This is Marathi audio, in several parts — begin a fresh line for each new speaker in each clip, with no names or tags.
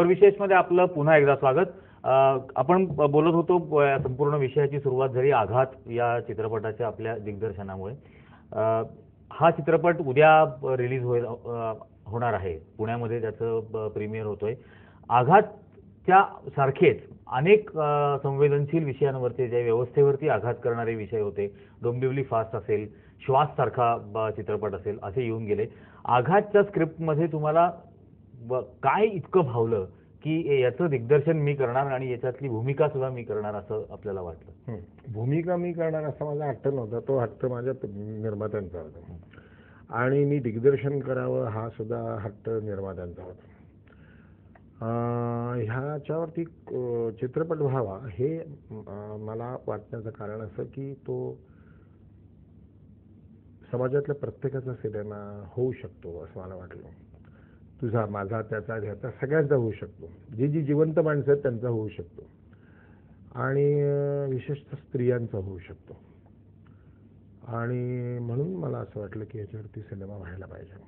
खबर विशेषमध्ये आपलं पुन्हा एकदा स्वागत. आपण बोलत होतो संपूर्ण विषयाची सुरुवात झाली आघात या चित्रपटाच्या आपल्या दिग्दर्शनामुळे. हा चित्रपट उद्या रिलीज होणार आहे. पुण्यामध्ये त्याचं प्रीमियर होतोय. आघातच्या सारखेच अनेक संवेदनशील विषयांवरती ज्या व्यवस्थेवरती आघात करणारे विषय होते. डोंबिवली फास्ट असेल, श्वास सारखा चित्रपट असेल, असे येऊन गेले. आघातच्या स्क्रिप्टमध्ये तुम्हाला काय इतकं भावलं की याचं दिग्दर्शन मी करणार आणि याच्यातली भूमिका सुद्धा मी करणार असं आपल्याला वाटलं?
भूमिका मी करणार असा माझा हट्ट नव्हता. तो हट्ट माझ्या निर्मात्यांचा होता आणि मी दिग्दर्शन करावं हा सुद्धा हट्ट निर्मात्यांचा होता. ह्याच्यावरती चित्रपट व्हावा हे मला वाटण्याचं कारण असं की तो समाजातल्या प्रत्येकाचा सिनेमा होऊ शकतो असं मला वाटलं. तुझा, माझा, त्याचा, ह्याचा सगळ्यांचा होऊ शकतो. जी जी जिवंत माणसं आहेत त्यांचा होऊ शकतो आणि विशेषतः स्त्रियांचा होऊ शकतो. आणि म्हणून मला असं वाटलं की याच्यावरती सिनेमा व्हायला पाहिजे.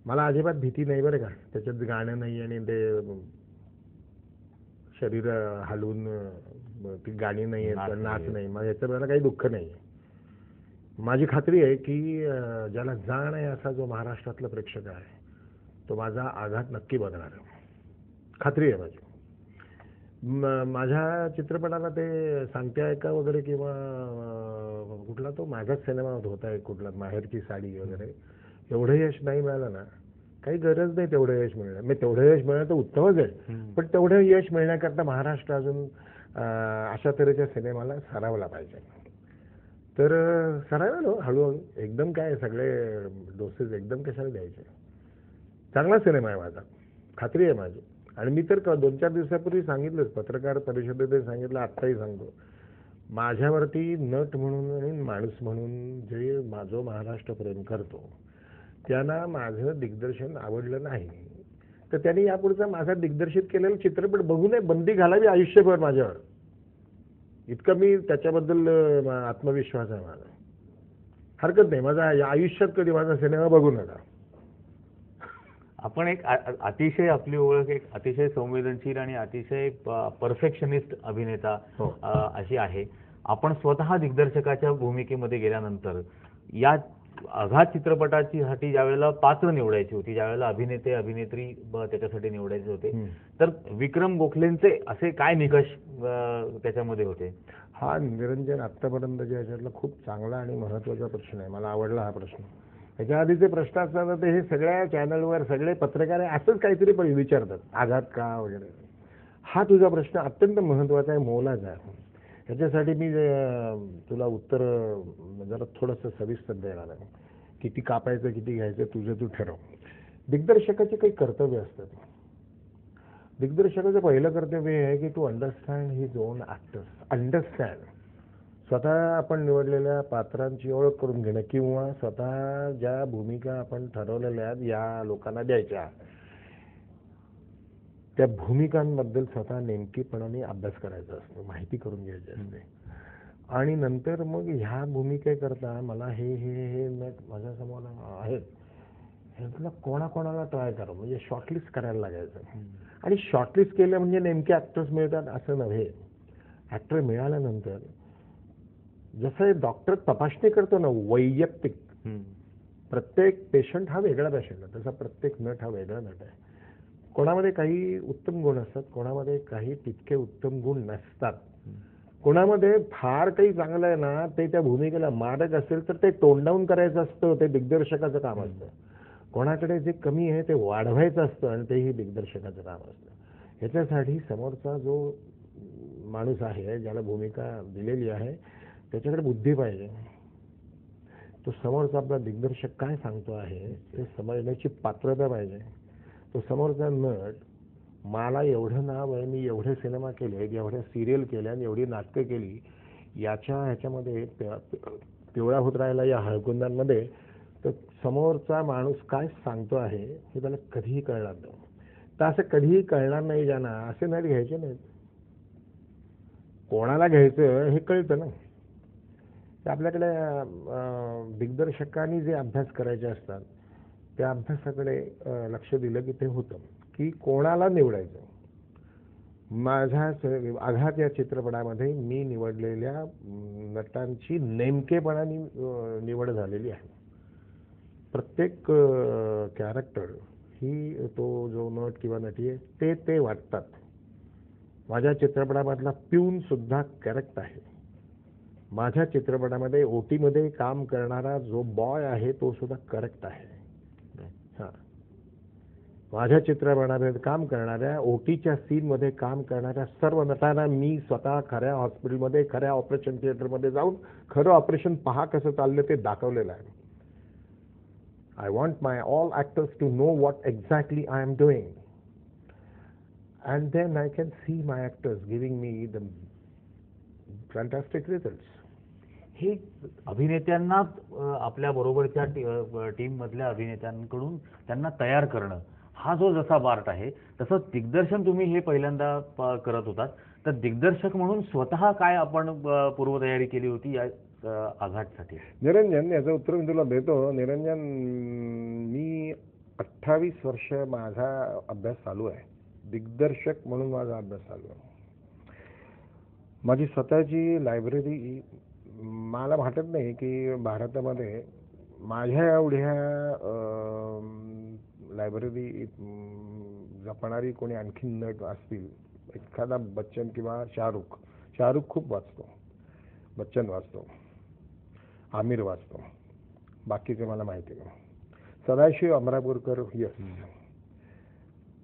मला अजिबात भीती नाही बरं का. त्याच्यात गाणं नाही आणि ते शरीर हलवून ती गाणी नाही आहेत, नाच नाही. मग याचं मला काही दुःख नाही. माझी खात्री आहे की ज्याला जाण आहे असा जो महाराष्ट्रातला प्रेक्षक आहे तो माझा आघात नक्की बघणार आहे. खात्री आहे माझी. माझ्या चित्रपटाला ते सांगते आहे का वगैरे किंवा कुठला तो माझाच सिनेमा होता आहे कुठला माहेरची साडी वगैरे एवढं यश नाही मिळालं ना, काही गरज नाही तेवढं यश मिळणं. मी तेवढं यश मिळणं तर उत्तमच आहे, पण तेवढं यश मिळण्याकरता महाराष्ट्र अजून अशा तऱ्हेच्या सिनेमाला सरावला पाहिजे. तर सरावलो हळूहळू. एकदम काय सगळे डोसेस एकदम कशाला द्यायचे. चांगला सिनेमा आहे माझा, खात्री आहे माझी. आणि मी तर 2-4 दिवसापूर्वी सांगितलंच, पत्रकार परिषदेत सांगितलं, आत्ताही सांगतो. माझ्यावरती नट म्हणून आणि माणूस म्हणून जे जो महाराष्ट्र प्रेम करतो त्यांना माझं दिग्दर्शन आवडलं नाही तर त्यांनी यापुढचा माझा दिग्दर्शित केलेला चित्रपट बघू नये, बंदी घालावी आयुष्यभर माझ्यावर. इतकं मी त्याच्याबद्दल आत्मविश्वास आहे माझा. हरकत नाही, माझा या आयुष्यात कधी माझा सिनेमा बघू नका.
आपण एक अतिशय आपली ओळख एक अतिशय संवेदनशील आणि अतिशय परफेक्शनिस्ट अभिनेता अशी आहे. आपण स्वतः दिग्दर्शकाच्या भूमिकेमध्ये गेल्यानंतर या आघात चित्रपटाची साठी ज्यावेळेला पात्र निवडायची होती, ज्यावेळेला अभिनेते अभिनेत्री त्याच्यासाठी निवडायचे होते, तर विक्रम गोखलेंचे असे काय निकष त्याच्यामध्ये होते?
हा निरंजन आतापर्यंत याच्यातला खूप चांगला आणि महत्वाचा प्रश्न आहे. मला आवडला हा प्रश्न. त्याच्या आधीचे प्रश्न असतात ते हे सगळ्या चॅनलवर सगळे पत्रकार असंच काहीतरी विचारतात, आघात का वगैरे. हा तुझा प्रश्न अत्यंत महत्वाचा आहे, मोलाचा आहे. ह्याच्यासाठी मी तुला उत्तर जरा थोडंसं सविस्तर देणार आहे. किती कापायचं किती घ्यायचं तुझं तू ठरव. दिग्दर्शकाचे काही कर्तव्य असतात. दिग्दर्शकाचं पहिलं कर्तव्य आहे की to understand his own actors. Understand, स्वतः आपण निवडलेल्या पात्रांची ओळख करून घेणं किंवा स्वतः ज्या भूमिका आपण ठरवलेल्या आहेत या लोकांना द्यायच्या त्या भूमिकांबद्दल स्वतः नेमकेपणाने अभ्यास करायचा असतो, माहिती करून घ्यायची असते. आणि नंतर मग ह्या भूमिकेकरता मला हे हे हे माझ्यासमोर आहेत ह्यातला कोणाकोणाला ट्राय करा, म्हणजे शॉर्टलिस्ट करायला लागायचं. आणि शॉर्टलिस्ट केलं म्हणजे नेमके ॲक्टर्स मिळतात असं नव्हे. ॲक्टर मिळाल्यानंतर जसं डॉक्टर तपासणी करतो ना वैयक्तिक, प्रत्येक पेशंट हा वेगळा पेशंट आहे, तसा प्रत्येक नट हा वेगळा नट आहे. कोणामध्ये काही उत्तम गुण असतात, कोणामध्ये काही तितके उत्तम गुण नसतात. कोणामध्ये फार काही चांगलं आहे ना ते त्या भूमिकेला मारक असेल तर ते तोंडावून करायचं असतं, ते दिग्दर्शकाचं काम असतं. कोणाकडे जे कमी आहे ते वाढवायचं असतं आणि तेही दिग्दर्शकाचं काम असतं. ह्याच्यासाठी समोरचा जो माणूस आहे ज्याला भूमिका दिलेली आहे त्याच्याकडे बुद्धी पाहिजे. तो समोरचा आपला दिग्दर्शक काय सांगतो आहे ते समजण्याची पात्रता पाहिजे. तो समोरचा नट, मला एवढं नाव आहे, मी एवढे सिनेमा केले, एवढ्या सिरियल केल्या आणि एवढी नाटकं केली, ह्याच्यामध्ये पिवळा होत राहिला या हळकुंदांमध्ये, तर समोरचा माणूस काय सांगतो आहे हे त्याला कधीही कळणार नाही. तर असं कधीही कळणार नाही ज्यांना असे नट घ्यायचे नाहीत. कोणाला घ्यायचं हे कळतं ना. आपल्याकडे दिग्दर्शकांनी जे अभ्यास करायचे असतात त्या अभ्यासाकडे लक्ष दिलं की ते होतं. की कोणाला निवडायचं. माझ्या आघात या चित्रपटामध्ये मी निवडलेल्या नटांची नेमकेपणाने निवड झालेली आहे. प्रत्येक कॅरेक्टर ही तो जो नट किंवा नटी आहे ते वाटतात. माझ्या चित्रपटामधला प्यून सुद्धा करेक्ट आहे. माझ्या चित्रपटामध्ये ओटीमध्ये काम करणारा जो बॉय आहे तो सुद्धा करेक्ट आहे. हां, माझ्या चित्रपटामध्ये काम करणाऱ्या ओटीच्या सीनमध्ये काम करणाऱ्या सर्व नटांना मी स्वतः खऱ्या हॉस्पिटलमध्ये खऱ्या ऑपरेशन थिएटरमध्ये जाऊन खरं ऑपरेशन पहा कसं चाललं ते दाखवलेलं आहे. I want my all actors to know what exactly I am doing, and then I can see my actors giving me the fantastic results.
हे अभिनेत्यांना आपल्या बरोबरच्या टीम मधल्या अभिनेत्यांकडून त्यांना तयार करणं हा जो जसा पार्ट आहे तसं दिग्दर्शन तुम्ही हे पहिल्यांदा करत होतात. तर दिग्दर्शक म्हणून स्वतः काय आपण पूर्वतयारी केली होती या आघातसाठी?
निरंजन, याचं उत्तर मी तुला देतो. निरंजन, मी 28 वर्ष माझा अभ्यास चालू आहे. दिग्दर्शक म्हणून माझा अभ्यास चालू आहे. माझी स्वतःची लायब्ररी, मला वाटत नाही की भारतामध्ये माझ्या एवढ्या लायब्ररी जपणारी कोणी आणखी नट असतील. एखादा बच्चन किंवा शाहरुख खूप वाचतो, बच्चन वाचतो, आमिर वाचतो, बाकीचे मला माहिती नाही. Sadashiv Amrapurkar, yes,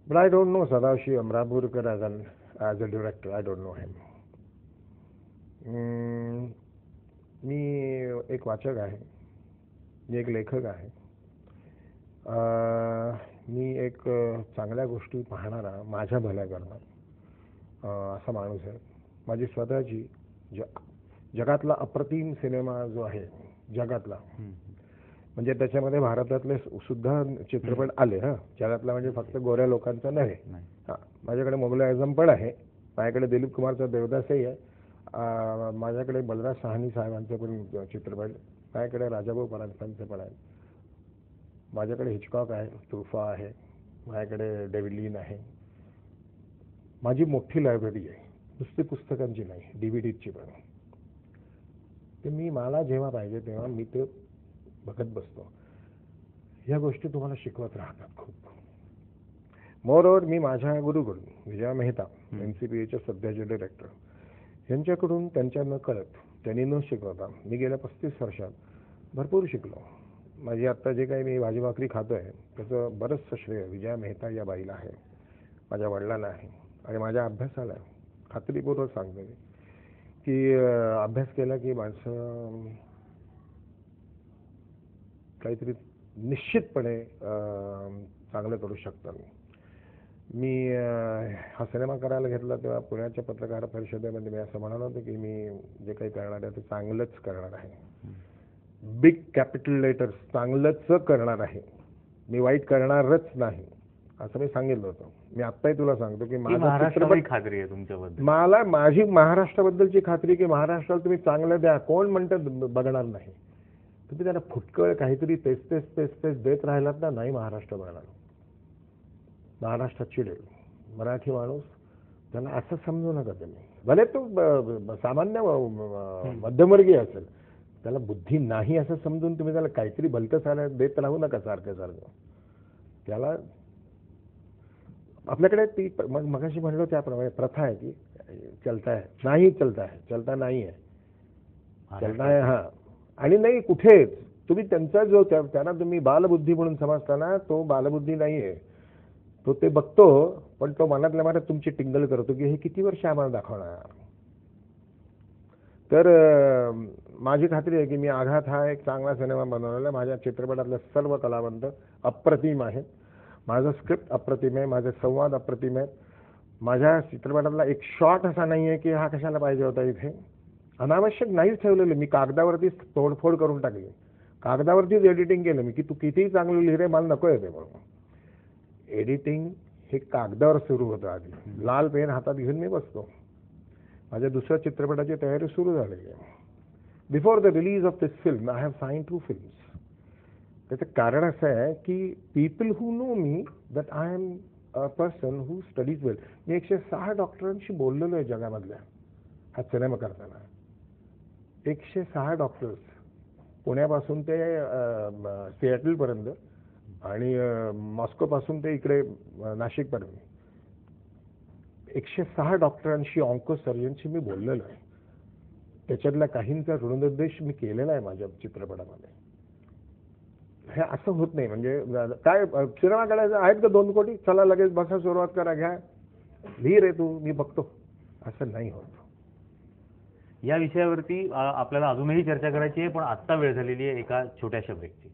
but I don't know Sadashiv Amrapurkar as a director. I don't know him. मी एक वाचक आहे, मी एक लेखक आहे, मी एक चांगल्या गोष्टी पाहणारा, माझ्या भल्या करणारा असा माणूस आहे. माझी स्वतःची जगातला अप्रतिम सिनेमा जो आहे जगातला, म्हणजे त्याच्यामध्ये भारतातले सुद्धा चित्रपट आले. हां, जगातला म्हणजे फक्त गोऱ्या लोकांचा नव्हे. हां, माझ्याकडे मोगल आझम पण आहे, माझ्याकडे दिलीप कुमारचा देवदासही आहे, माझ्याकडे बलराज साहनी साहेबांचे पण चित्रपट, माझ्याकडे राजाभाऊ परांजपेंचे पण आहे, माझ्याकडे हिचकॉक आहे, तुफा आहे, माझ्याकडे डेव्हिड लीन आहे. माझी मोठी लायब्ररी आहे, नुसती पुस्तकांची नाही, DVDची पण. ते मला जेव्हा पाहिजे तेव्हा मी ते बघत बसतो. ह्या गोष्टी तुम्हाला शिकवत राहतात खूप. मोरओव्हर मी माझ्या गुरुकडून विजया मेहता, NCPAचे सध्याचे डिरेक्टर, यांच्याकडून त्यांच्या न कळत, त्यांनी न शिकवता मी गेल्या 35 वर्षात भरपूर शिकलो. माझी आत्ता जे काही मी भाजी भाकरी खातोय त्याचं बरंचसं श्रेय विजया मेहता या बाईला आहे, माझ्या वडिलांना आहे आणि माझ्या अभ्यासाला. खात्रीपूर्वक सांगतो मी की अभ्यास केला की माणसं काहीतरी निश्चितपणे चांगलं करू शकतात. मी हा सिनेमा करायला घेतला तेव्हा पुण्याच्या पत्रकार परिषदेमध्ये मी असं म्हणालो होतं की मी जे काही करणार आहे ते चांगलंच करणार आहे. बिग कॅपिटल लेटर्स, चांगलंच करणार आहे, मी वाईट करणारच नाही असं मी सांगितलं होतं. मी आत्ताही तुला सांगतो की
माझा चित्रपट खात्री आहे तुमच्याबद्दल.
मला माझी महाराष्ट्राबद्दलची खात्री की महाराष्ट्राला तुम्ही चांगलं द्या, कोण म्हणतं बघणार नाही. तुम्ही त्याला फुटकळ काहीतरी तेच देत राहिलात ना, नाही महाराष्ट्र बघणार. महाराष्ट्रात चिडेल. मराठी माणूस त्याला असं समजू नका तुम्ही, भले तो सामान्य मध्यमवर्गीय असेल, त्याला बुद्धी नाही असं समजून तुम्ही त्याला काहीतरी भलतं सारं देत राहू नका सारखं. त्याला आपल्याकडे ती मगाशी म्हणलो त्याप्रमाणे प्रथा आहे की चलता है नाही, चलता नाही आहे, चलता है. हां, आणि नाही कुठेच तुम्ही त्यांचा जो त्यांना तुम्ही बालबुद्धी म्हणून समजताना, तो बालबुद्धी नाही आहे. तो ते बघतो पण तो मनातल्या मनात तुमची टिंगल करतो की हे किती वर्ष आम्हाला दाखवणार. तर माझी खात्री आहे की मी आघात हा एक चांगला सिनेमा बनवलेला. माझ्या चित्रपटातले सर्व कलावंत अप्रतिम आहेत, माझं स्क्रिप्ट अप्रतिम आहे, माझे संवाद अप्रतिम आहेत. माझ्या चित्रपटातला एक शॉट असा नाही आहे की हा कशाला पाहिजे होता इथे. अनावश्यक नाहीच ठेवलेलं मी, कागदावरतीच तोडफोड करून टाकली, कागदावरतीच एडिटिंग केलं मी की तू कितीही चांगलं लिहिरे मला नको येते म्हणून. एडिटिंग हे कागदावर सुरू होतं. आधी लाल पेन हातात घेऊन मी बसतो. माझ्या दुसऱ्या चित्रपटाची तयारी सुरू झालेली आहे. Before the release of this film I have sign 2 films. त्याचं कारण असं आहे की people who know me that I am person who studies well. मी 106 डॉक्टरांशी बोललेलो आहे जगामधल्या हा सिनेमा करताना. 106 डॉक्टर्स, पुण्यापासून ते सिॲटलपर्यंत आणि मॉस्कोपासून ते इकडे नाशिकपर्यंत 106 डॉक्टरांशी, ऑन्को सर्जनशी मी बोललेलो आहे. त्याच्यातल्या काहींचा ऋणनिर्देश मी केलेला आहे माझ्या चित्रपटामध्ये. हे असं होत नाही. म्हणजे काय सिनेमा काढायचा आहेत का 2 कोटी, चला लगेच बसा, सुरुवात करा, घ्या, लिही रे तू, मी बघतो, असं नाही होत.
या विषयावरती आपल्याला अजूनही चर्चा करायची आहे, पण आत्ता वेळ झालेली आहे एका छोट्याशा ब्रेकची.